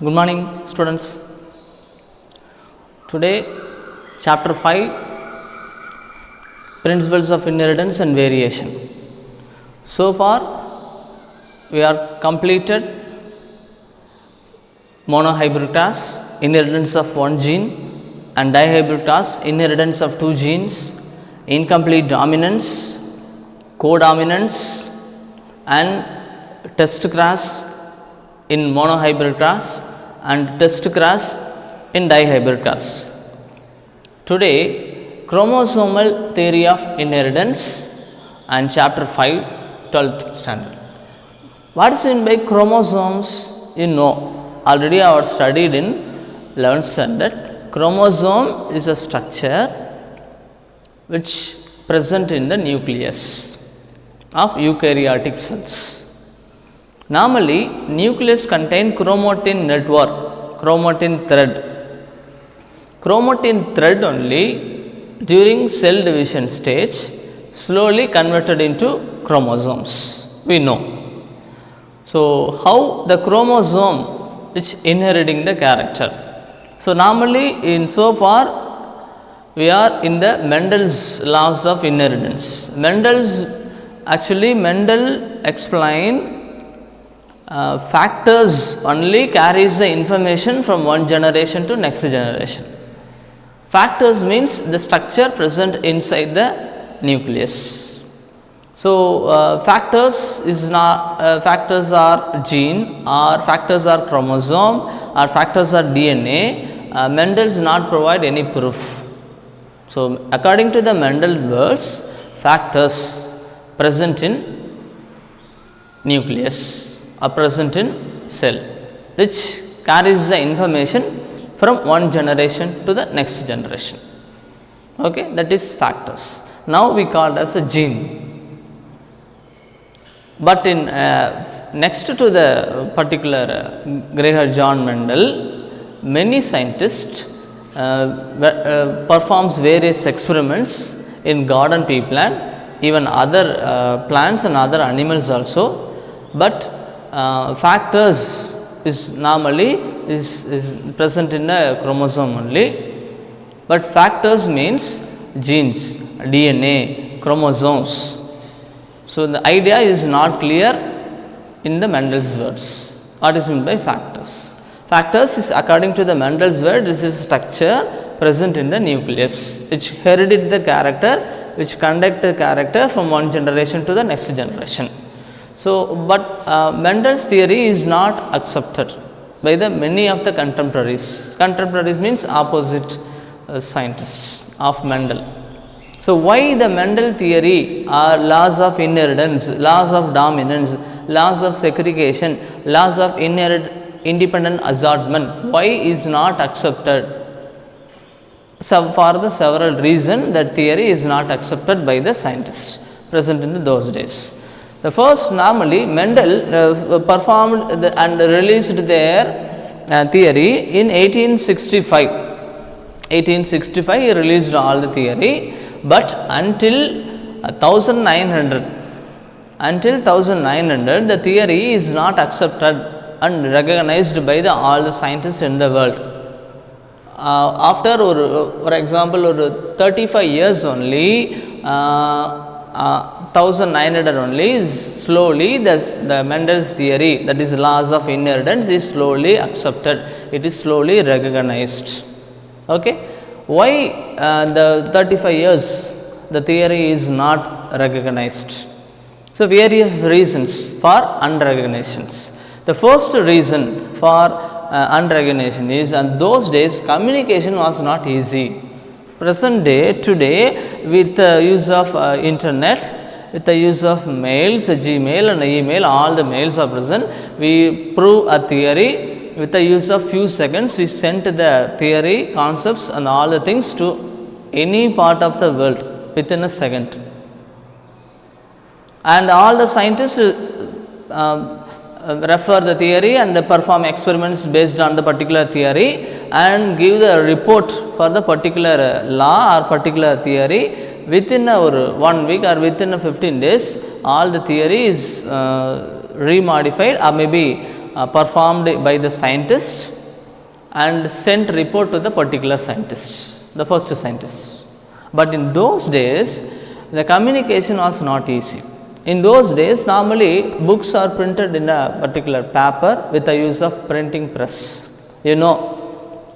Good morning, students. Today, chapter 5, Principles of Inheritance and Variation. So far, we are completed monohybrid inheritance of one gene, and dihybrid inheritance of two genes, incomplete dominance, codominance, and test cross in monohybrid class and test cross in dihybrid class. Today, chromosomal theory of inheritance and chapter 5, 12th standard. What is meant by chromosomes? You know, already I have studied in 11th standard. Chromosome is a structure which present in the nucleus of eukaryotic cells. Normally, nucleus contain chromatin network, chromatin thread. Chromatin thread only during cell division stage slowly converted into chromosomes, we know. So, how the chromosome is inheriting the character? So, normally in so far we are in the Mendel's laws of inheritance. Mendel explained factors only carries the information from one generation to next generation. Factors means the structure present inside the nucleus. So, factors are gene, or factors are chromosome, or factors are DNA. Mendel does not provide any proof. So, according to the Mendel words, factors present in nucleus are present in cell, which carries the information from one generation to the next generation. Okay, that is factors. Now we call it as a gene. But in next to the particular Gregor John Mendel, many scientists performs various experiments in garden pea plant, even other plants and other animals also. But factors is normally is present in the chromosome only, but factors means genes, DNA, chromosomes. So, the idea is not clear in the Mendel's words. What is meant by factors? Factors is, according to the Mendel's word, this is structure present in the nucleus which inherited the character, which conduct the character from one generation to the next generation. So, but Mendel's theory is not accepted by the many of the contemporaries. Contemporaries means opposite scientists of Mendel. So, why the Mendel theory are laws of inheritance, laws of dominance, laws of segregation, laws of independent assortment, why is not accepted? So, for the several reasons that theory is not accepted by the scientists present in those days. The first, normally Mendel performed and released their theory in 1865. 1865 he released all the theory, but until 1900 the theory is not accepted and recognized by all the scientists in the world. After for example 35 years only, 1900 only is slowly the Mendel's theory, that is laws of inheritance, is slowly accepted, it is slowly recognized. Okay. Why the 35 years the theory is not recognized? So, various reasons for unrecognitions. The first reason for unrecognition is, in those days communication was not easy. Present day, today, with the use of internet, with the use of mails, Gmail and email, all the mails are present. We prove a theory with the use of few seconds. We sent the theory, concepts and all the things to any part of the world within a second. And all the scientists refer the theory and perform experiments based on the particular theory and give the report for the particular law or particular theory. Within 1 week or within 15 days, all the theory is remodified or maybe performed by the scientist and sent report to the particular scientist, the first scientist. But in those days, the communication was not easy. In those days, normally books are printed in a particular paper with the use of printing press. You know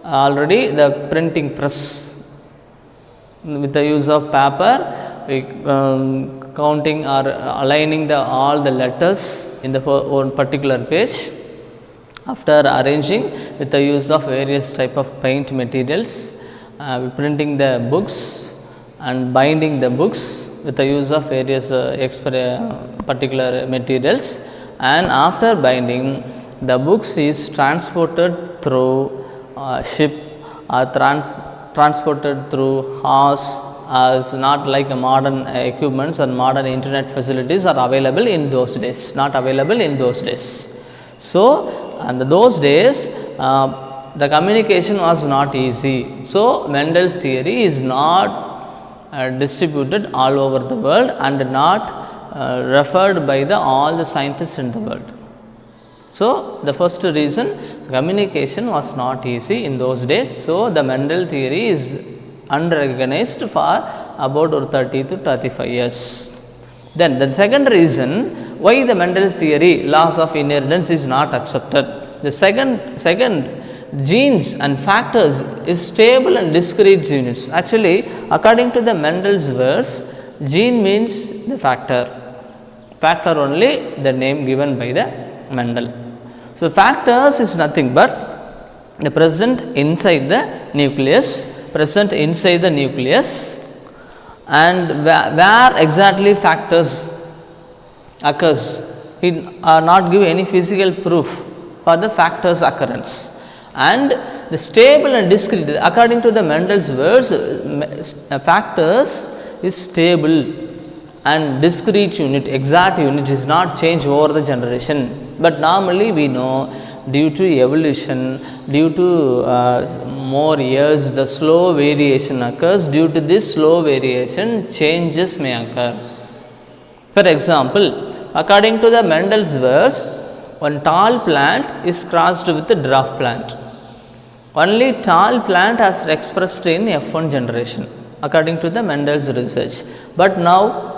already the printing press. With the use of paper, counting or aligning all the letters in the one particular page. After arranging with the use of various type of paint materials, printing the books and binding the books with the use of various particular materials, and after binding, the books is transported through ship or transported through horse, as not like modern equipments or modern internet facilities are available in those days, not available in those days. So, and those days the communication was not easy. So, Mendel's theory is not distributed all over the world and not referred by all the scientists in the world. So, the first reason, communication was not easy in those days. So, the Mendel theory is unrecognized for about 30 to 35 years. Then the second reason why the Mendel's theory, laws of inheritance, is not accepted. The second genes and factors is stable and discrete units. Actually, according to the Mendel's words, gene means the factor only the name given by the Mendel. So, factors is nothing but the present inside the nucleus, and where exactly factors occurs. He not give any physical proof for the factors occurrence. And the stable and discrete, according to the Mendel's words, factors is stable and discrete unit, exact unit is not changed over the generation. But normally we know, due to evolution, due to more years, the slow variation occurs. Due to this slow variation, changes may occur. For example, according to the Mendel's words, one tall plant is crossed with a dwarf plant. Only tall plant has expressed in F1 generation, according to the Mendel's research. But now,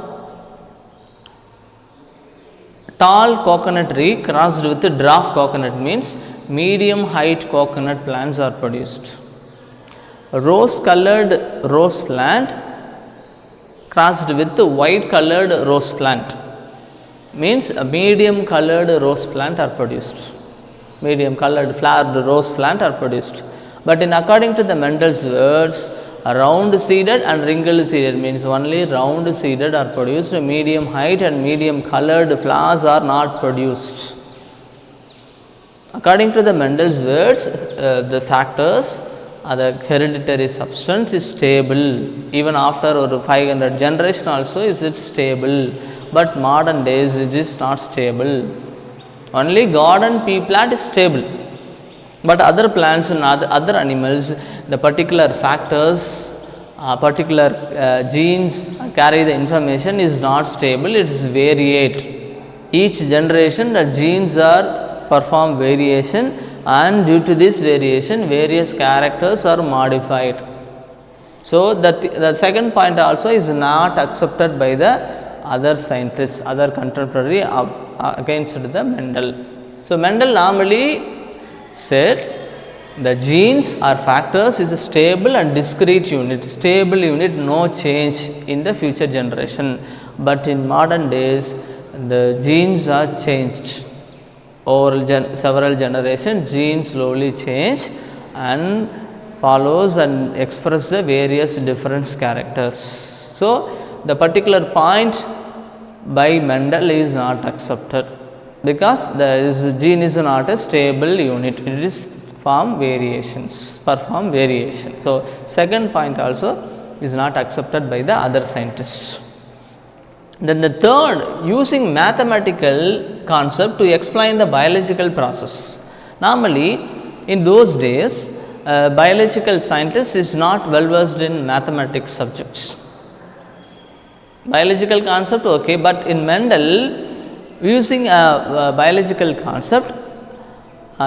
tall coconut tree crossed with a dwarf coconut means medium height coconut plants are produced. Rose colored rose plant crossed with white colored rose plant means a medium colored rose plant are produced. Medium colored flowered rose plant are produced. But in according to the Mendel's words, round seeded and wrinkled seeded means only round seeded are produced, medium height and medium colored flowers are not produced. According to the Mendel's words, the factors or the hereditary substance is stable. Even after 500 generation also is it stable. But modern days it is not stable. Only garden pea plant is stable, but other plants and other animals, the particular factors, particular genes carry the information is not stable, it is variate. Each generation the genes are perform variation, and due to this variation various characters are modified. So, the second point also is not accepted by the other scientists, other contemporary against the Mendel. So, Mendel normally said the genes or factors is a stable and discrete unit, no change in the future generation. But in modern days, the genes are changed. Over several generations, genes slowly change and follows and express the various different characters. So, the particular point by Mendel is not accepted because the gene is not a stable unit, it is perform variation. So, second point also is not accepted by the other scientists. Then the third, using mathematical concept to explain the biological process. Normally in those days, biological scientist is not well versed in mathematics subjects. Biological concept okay, but in Mendel using a biological concept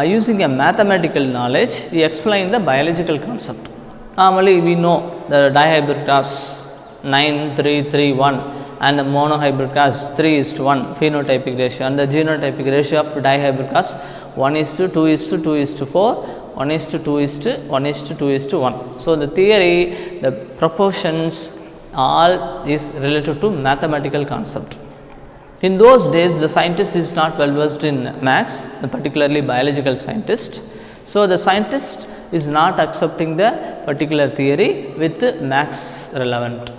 using a mathematical knowledge, he explained the biological concept. Normally, we know the dihybrid class 9, 3, 3, 1 and the monohybrid class 3:1 phenotypic ratio, and the genotypic ratio of dihybrid class 1:2:2:2:4, 1:2:1:2:1. So, the theory, the proportions all is related to mathematical concept. In those days, the scientist is not well versed in maths, particularly biological scientist. So, the scientist is not accepting the particular theory with maths relevant.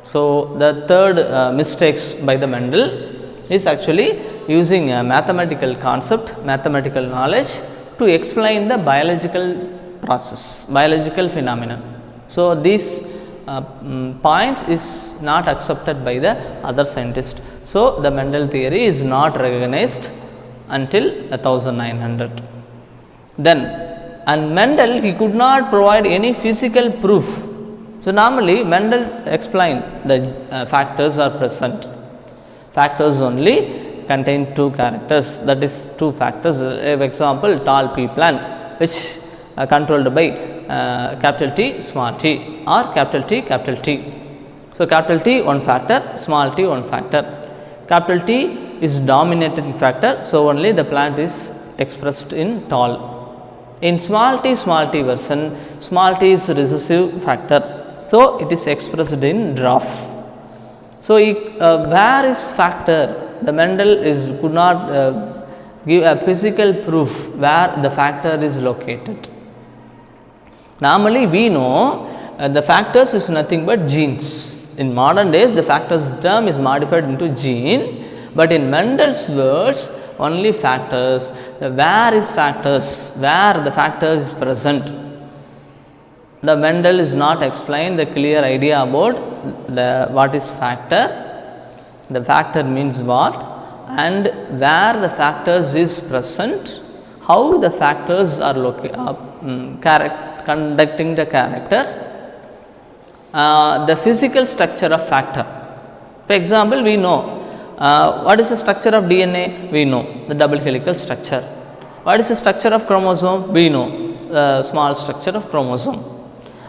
So, the third mistakes by the Mendel is actually using a mathematical concept, mathematical knowledge to explain the biological process, biological phenomenon. So, this point is not accepted by the other scientists. So, the Mendel theory is not recognized until 1900. Then, and Mendel, he could not provide any physical proof. So, normally Mendel explained the factors are present. Factors only contain two characters, that is two factors. For example, tall pea plant which controlled by capital T, small t, or capital T, capital T. So, capital T one factor, small t one factor. Capital T is dominating factor, so only the plant is expressed in tall. In small t version, small t is recessive factor, so it is expressed in dwarf. So, where is factor? The Mendel could not give a physical proof where the factor is located. Normally, we know the factors is nothing but genes. In modern days, the factors term is modified into gene, but in Mendel's words, only factors. Where is factors? Where the factor is present? The Mendel is not explained the clear idea about what is factor, the factor means what, and where the factors is present, how the factors are conducting the character, the physical structure of factor. For example, we know what is the structure of DNA? We know the double helical structure. What is the structure of chromosome? We know the small structure of chromosome.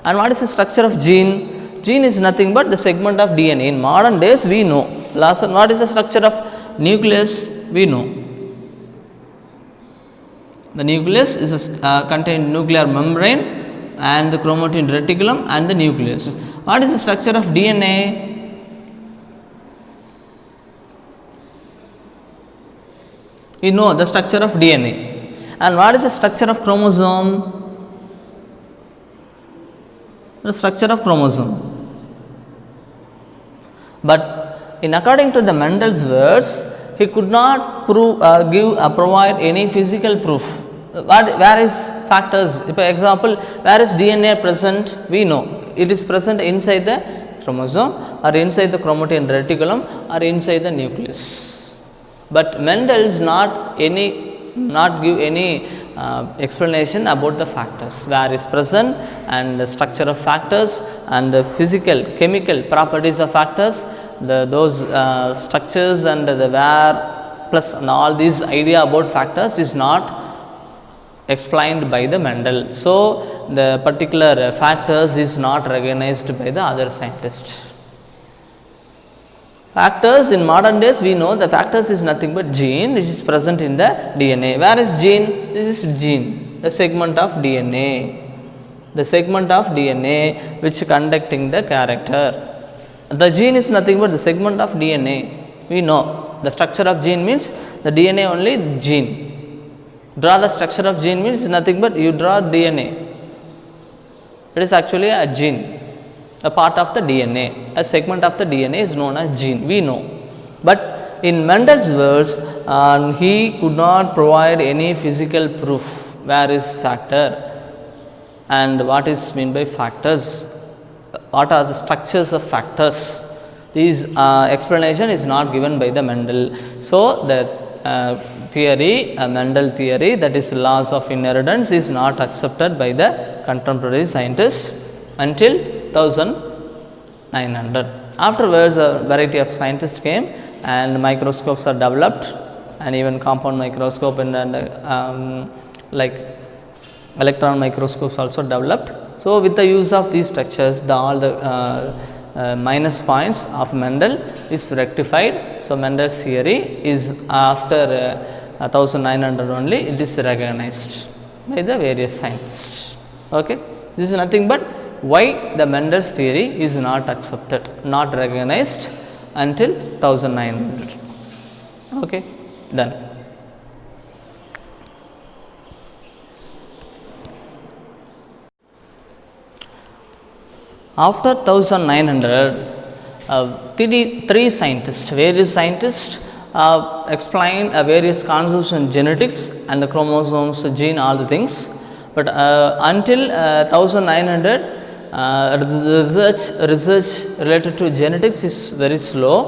And what is the structure of gene? Gene is nothing but the segment of DNA. In modern days, we know. Last, what is the structure of nucleus? We know. The nucleus is contained nuclear membrane and the chromatin reticulum and the nucleus. What is the structure of DNA? We know the structure of DNA. And what is the structure of chromosome? The structure of chromosome. But in according to the Mendel's words, he could not provide any physical proof. Where is factors? For example, where is DNA present? We know it is present inside the chromosome or inside the chromatin reticulum or inside the nucleus. But Mendel is not give any explanation about the factors, where is present and the structure of factors and the physical chemical properties of factors, those structures and the where plus and all these idea about factors is not explained by the Mendel. So, the particular factors is not recognized by the other scientists. Factors in modern days, we know the factors is nothing but gene which is present in the DNA. Where is gene? This is gene, the segment of DNA. The segment of DNA which conducting the character. The gene is nothing but the segment of DNA. We know the structure of gene means the DNA only gene. Draw the structure of gene means nothing but you draw DNA. It is actually a gene, a part of the DNA. A segment of the DNA is known as gene. We know. But in Mendel's words, he could not provide any physical proof where is factor and what is meant by factors. What are the structures of factors? This explanation is not given by the Mendel. So, the theory, Mendel theory, that is laws of inheritance, is not accepted by the contemporary scientists until 1900. Afterwards, a variety of scientists came and microscopes are developed, and even compound microscope and like electron microscopes also developed. So, with the use of these structures, all the minus points of Mendel is rectified. So, Mendel's theory is after 1900 only it is recognized by the various scientists. Okay. This is nothing but why the Mendel's theory is not accepted, not recognized until 1900. Okay. Done. After 1900, three scientists, various scientists explain various concepts in genetics and the chromosomes, gene, all the things. But until 1900, research related to genetics is very slow,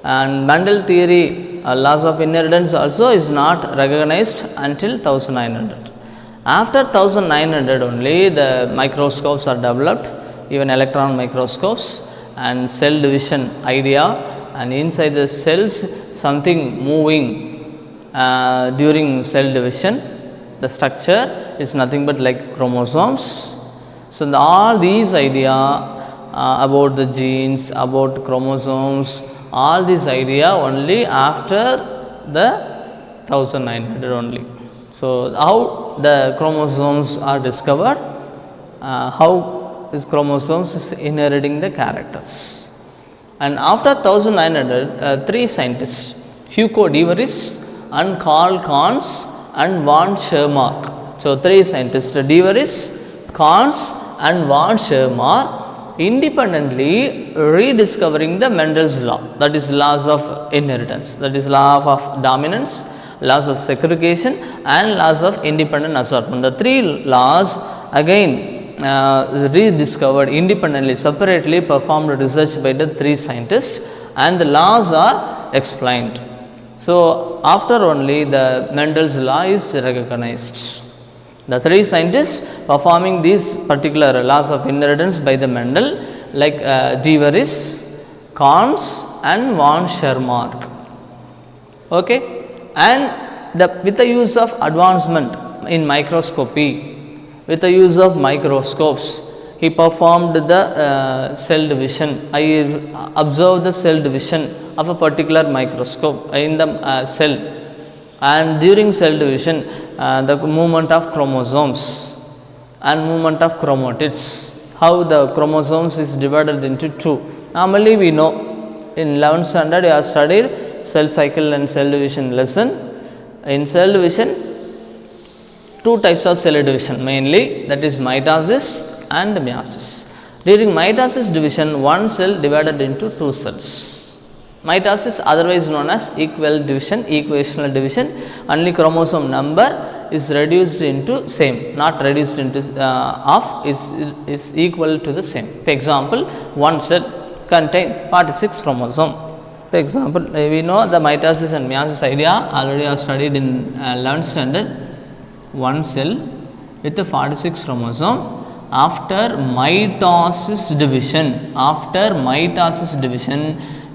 and Mendel theory, laws of inheritance also is not recognized until 1900. After 1900 only the microscopes are developed, even electron microscopes, and cell division idea, and inside the cells something moving during cell division. The structure is nothing but like chromosomes. So, all these idea about the genes, about chromosomes, all these idea only after the 1900 only. So, how the chromosomes are discovered, how these chromosomes is inheriting the characters. And after 1900, three scientists, Hugo de Vries and Carl Kahn's and von Schermark. So, three scientists, de Vries, Kahn's and von Schermark, independently rediscovering the Mendel's law, that is laws of inheritance, that is law of dominance, laws of segregation and laws of independent assortment. The three laws again rediscovered independently, separately performed research by the three scientists, and the laws are explained. So, after only the Mendel's law is recognized. The three scientists performing these particular laws of inheritance by the Mendel, like de Vries, Kahn's and von Schermark. Okay. And with the use of advancement in microscopy, with the use of microscopes, he performed the cell division. I observed the cell division of a particular microscope in the cell, and during cell division the movement of chromosomes and movement of chromatids, how the chromosomes is divided into two. Normally we know in 11th standard you have studied cell cycle and cell division lesson. In cell division, two types of cell division mainly, that is mitosis and meiosis. During mitosis division, one cell divided into two cells. Mitosis otherwise known as equal division, equational division, only chromosome number is reduced into same, not reduced into half, is equal to the same. For example, one cell contain 46 chromosome. For example, we know the mitosis and meiosis idea already are studied in 11th standard. One cell with the 46 chromosome, after mitosis division,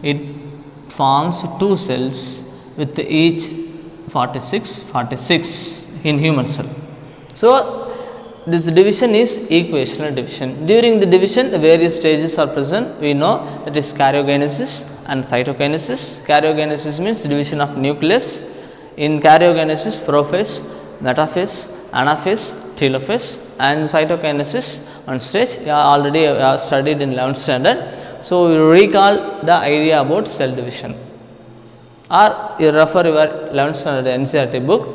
it forms two cells with each 46 in human cell. So, this division is equational division. During the division, the various stages are present. We know that is karyogenesis and cytokinesis. Karyogenesis means division of nucleus. In karyogenesis, prophase, metaphase, anaphase, telophase, and cytokinesis on stage already studied in 11th standard. So, you recall the idea about cell division, or you refer your 11th standard NCERT book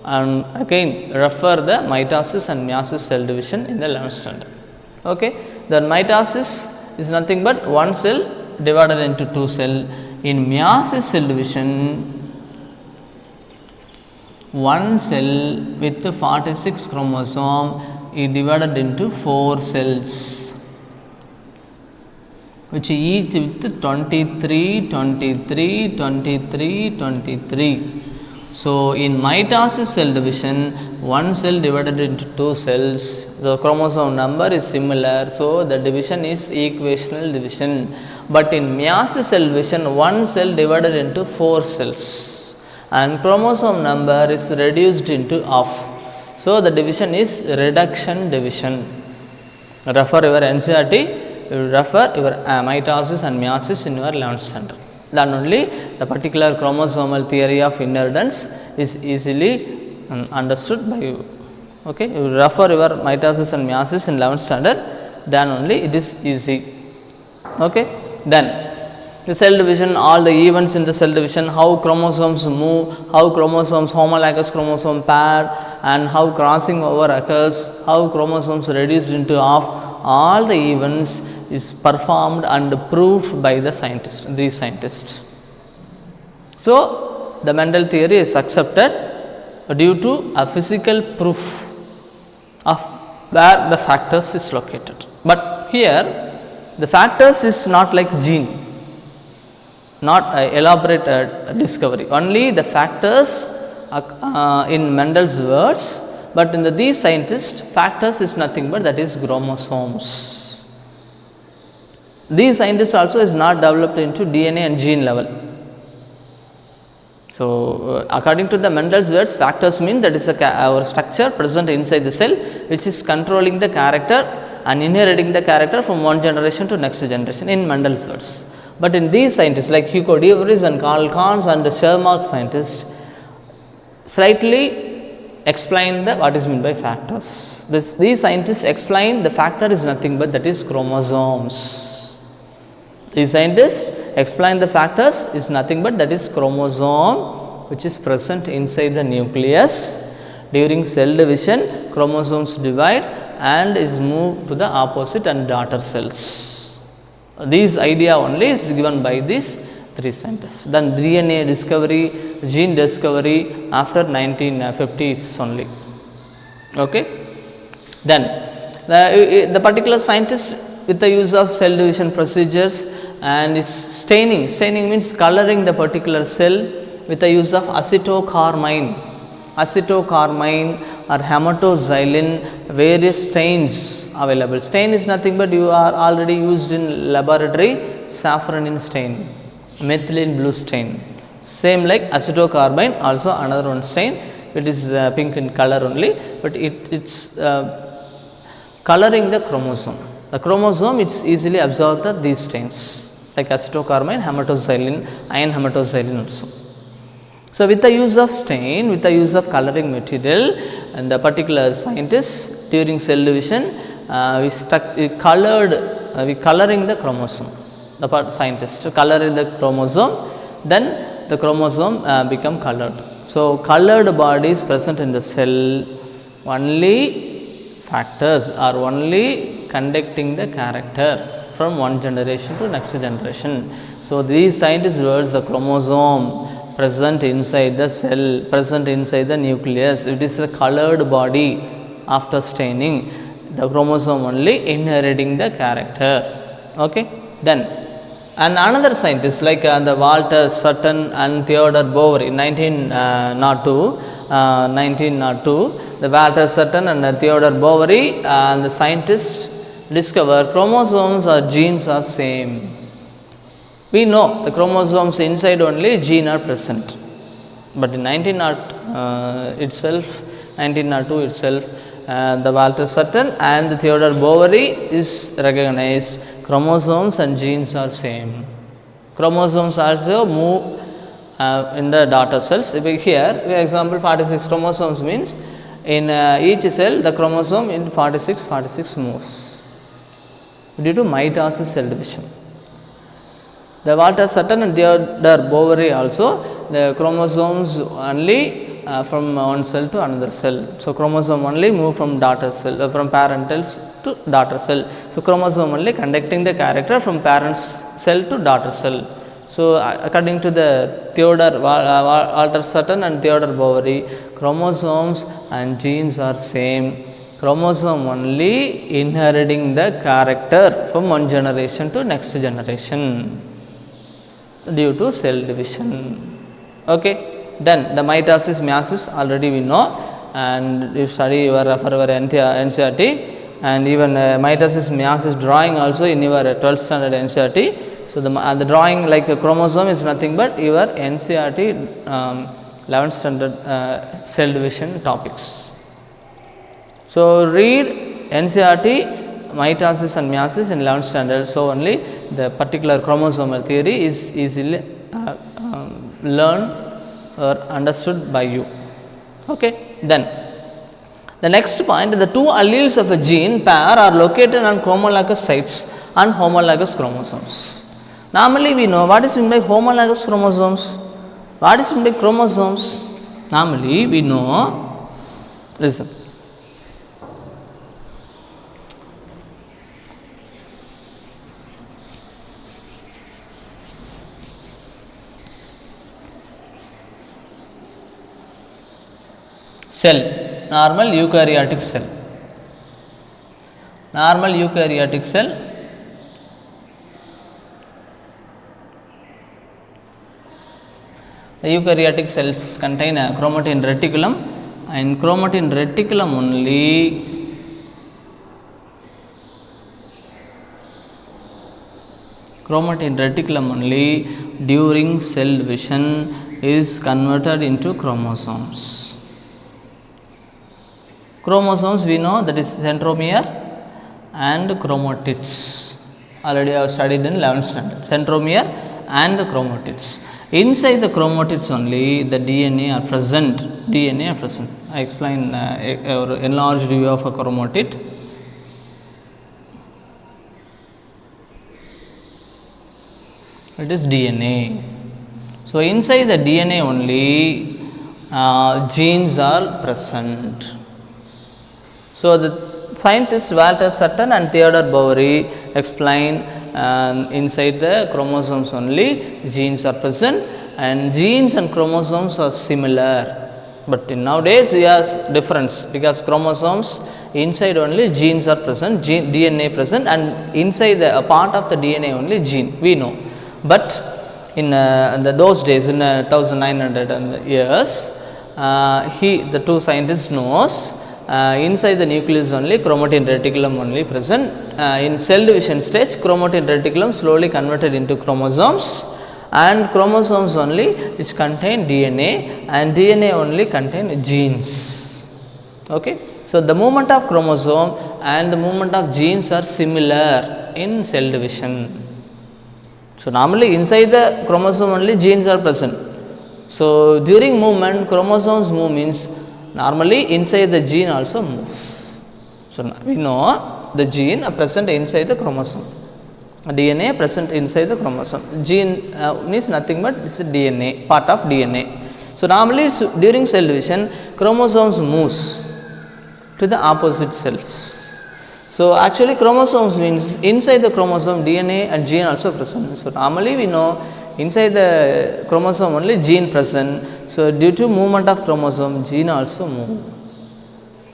and again refer the mitosis and meiosis cell division in the 11th standard. Okay. The mitosis is nothing but one cell divided into two cell. In meiosis cell division, one cell with 46 chromosome is divided into 4 cells, which each with 23. So, in mitosis cell division, one cell divided into 2 cells, the chromosome number is similar. So, the division is equational division. But in meiosis cell division, one cell divided into 4 cells and chromosome number is reduced into half. So, the division is reduction division. Refer your NCERT, you refer your mitosis and meiosis in your 11th standard. Then only the particular chromosomal theory of inheritance is easily understood by you. Okay, you refer your mitosis and meiosis in 11th standard, then only it is easy. Okay, then the cell division, all the events in the cell division, how chromosomes move, how chromosomes homologous chromosome pair, and how crossing over occurs, how chromosomes reduced into half, all the events is performed and proved by the scientists, these scientists. So, the Mendel theory is accepted due to a physical proof of where the factors is located. But here the factors is not like gene, not elaborate discovery, only the factors in Mendel's words, but in these scientists factors is nothing but that is chromosomes. These scientists also is not developed into DNA and gene level. So, according to the Mendel's words, factors mean that is our structure present inside the cell which is controlling the character and inheriting the character from one generation to next generation in Mendel's words. But in these scientists like Hugo de Vries and Karl Kahns and Shermark scientists slightly explain what is meant by factors. These scientists explain the factor is nothing but that is chromosomes. These scientists explain the factors is nothing but that is chromosome which is present inside the nucleus. During cell division, chromosomes divide and is moved to the opposite and daughter cells. This idea only is given by these three scientists. Then DNA discovery, gene discovery after 1950s only. Okay. Then the particular scientist with the use of cell division procedures and is staining. Staining means coloring the particular cell with the use of acetocarmine or hematoxylin, various stains available. Stain is nothing but you are already used in laboratory, safranin stain, methylene blue stain. Same like acetocarmine, also another one stain. It is pink in color only, but it's coloring the chromosome. The chromosome it's easily absorbed these stains like acetocarmine, hematoxylin, iron hematoxylin also. So, with the use of stain, with the use of coloring material and the particular scientists during cell division, we coloring the chromosome. The scientists coloring the chromosome, then the chromosome become colored. So, colored bodies present in the cell, only factors are only conducting the character from one generation to next generation. So, these scientists words the chromosome present inside the cell, present inside the nucleus, it is a colored body after staining, the chromosome only inheriting the character. Okay. Then and another scientist like the Walter Sutton and Theodore Boveri in 1902, the Walter Sutton and Theodore Boveri and the scientists discover chromosomes or genes are same. We know the chromosomes inside only gene are present, but in 1902 itself, the Walter Sutton and the Theodore Boveri is recognized chromosomes and genes are same. Chromosomes also move in the daughter cells. Here, for example, 46 chromosomes means in each cell the chromosome in 46 moves due to mitosis cell division. The Walter Sutton and Theodore Boveri also, the chromosomes only from one cell to another cell. So, chromosome only move from daughter cell, from parent cells to daughter cell. So, chromosome only conducting the character from parent cell to daughter cell. So, according to the Walter Sutton and Theodore Boveri, chromosomes and genes are same. Chromosome only inheriting the character from one generation to next generation due to cell division. Okay. Then the mitosis, meiosis already we know, and you study your NCERT, and even mitosis, meiosis drawing also in your 12th standard NCERT. So, the drawing like a chromosome is nothing but your NCERT 11th standard cell division topics. So read NCERT mitosis and meiosis in 11th standard. So only the particular chromosomal theory is easily learned or understood by you. Okay. Then the next point, the two alleles of a gene pair are located on homologous sites and homologous chromosomes. Normally we know what is meant by homologous chromosomes. What is meant by chromosomes? Normally we know, listen. Cell, normal eukaryotic cell. Normal eukaryotic cell, the eukaryotic cells contain a chromatin reticulum, and chromatin reticulum only during cell division is converted into chromosomes. Chromosomes we know, that is centromere and chromatids. Already I have studied in 11th standard. Centromere and the chromatids. Inside the chromatids only the DNA are present. I explain enlarged view of a chromatid. It is DNA. So inside the DNA only genes are present. So the scientists Walter Sutton and Theodore Boveri explain inside the chromosomes only genes are present, and genes and chromosomes are similar. But in nowadays we have difference, because chromosomes inside only genes are present, DNA present, and inside the part of the DNA only gene we know. But in those days, in 1900 years, the two scientists knows inside the nucleus only chromatin reticulum only present. In cell division stage, chromatin reticulum slowly converted into chromosomes, and chromosomes only which contain DNA, and DNA only contain genes. Okay. So the movement of chromosome and the movement of genes are similar in cell division. So normally inside the chromosome only genes are present. So during movement, chromosomes move means normally inside the gene also moves. So we know the gene are present inside the chromosome, DNA present inside the chromosome. Gene means nothing but it's a DNA, part of DNA. So normally during cell division, chromosomes moves to the opposite cells. So actually chromosomes means inside the chromosome DNA and gene also present. So normally we know inside the chromosome only gene present. So due to movement of chromosome, gene also move.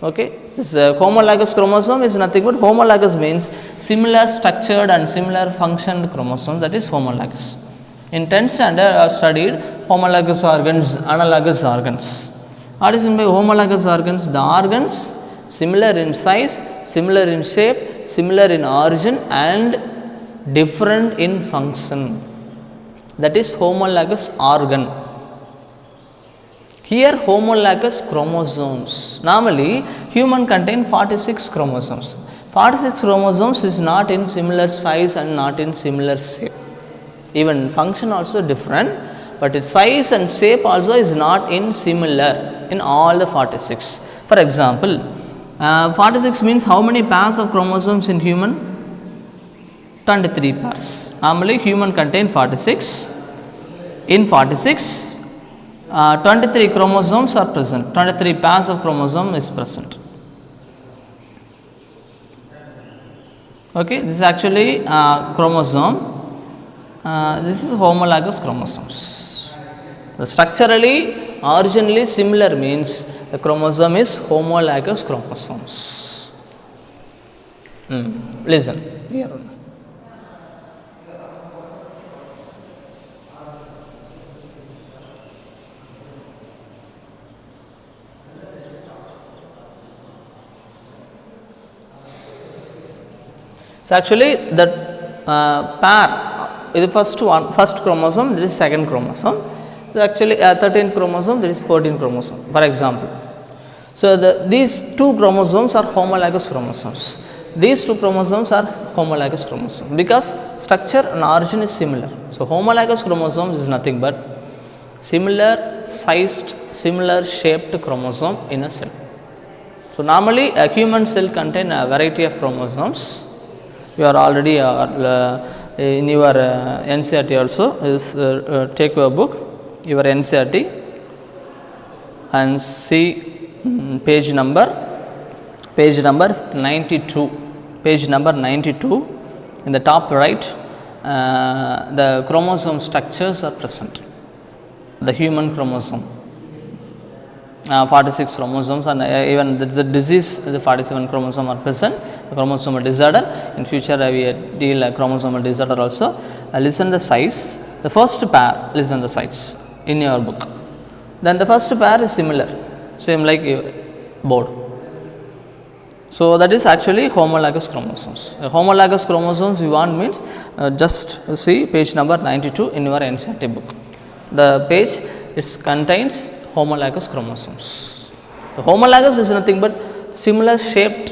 Okay. This homologous chromosome is nothing but, homologous means similar structured and similar functioned chromosome, that is homologous. In 10th standard I have studied homologous organs, analogous organs. What is meant by homologous organs? The organs similar in size, similar in shape, similar in origin, and different in function. That is homologous organ. Here homologous chromosomes. Normally human contain 46 chromosomes. 46 chromosomes is not in similar size and not in similar shape. Even function also different, but its size and shape also is not in similar in all the 46. For example, 46 means how many pairs of chromosomes in human? 23 pairs. Normally human contain 46. In 46, 23 chromosomes are present. 23 pairs of chromosome is present. Okay, this is actually chromosome. This is homologous chromosomes. The structurally, originally similar means the chromosome is homologous chromosomes. Listen here. So actually the pair is the first chromosome, this is second chromosome. So actually 13th chromosome, there is 14th chromosome, for example. So, these two chromosomes are homologous chromosomes. These two chromosomes are homologous chromosomes because structure and origin is similar. So, homologous chromosomes is nothing but similar sized, similar shaped chromosome in a cell. So, normally a human cell contain a variety of chromosomes. You are already in your NCERT also is take your book, your NCERT, and see page number 92, page number 92 in the top right, the chromosome structures are present. The human chromosome, 46 chromosomes, and even the disease, the 47 chromosome are present. The chromosomal disorder, in future we deal chromosomal disorder also. Listen the size, the first pair, listen the size in your book. Then the first pair is similar, same like board. So, that is actually homologous chromosomes. Homologous chromosomes you want means just see page number 92 in your NCERT book. The page, it contains homologous chromosomes. The homologous is nothing but similar shaped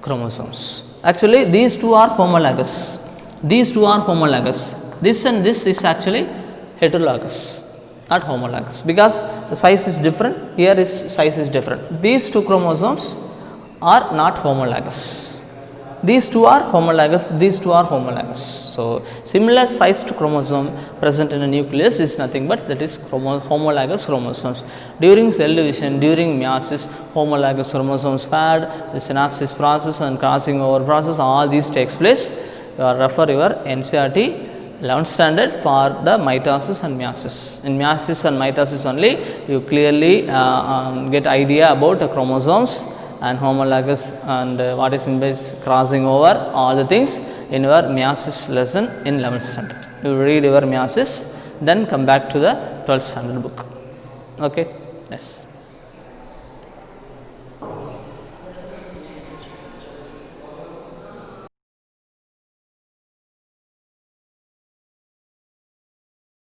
chromosomes. Actually, these two are homologous. These two are homologous. This and this is actually heterologous, not homologous, because the size is different. Here its size is different. These two chromosomes are not homologous. These two are homologous, these two are homologous. So, similar sized chromosome present in a nucleus is nothing but that is homologous chromosomes. During cell division, during meiosis, homologous chromosomes paired, the synapsis process and crossing over process, all these takes place. You are refer your NCERT 11th standard for the mitosis and meiosis. In meiosis and mitosis only, you clearly get idea about the chromosomes and homologous and what is in crossing over, all the things in your meiosis lesson in 11th standard. You read your meiosis, then come back to the 12th standard book. Okay. Yes.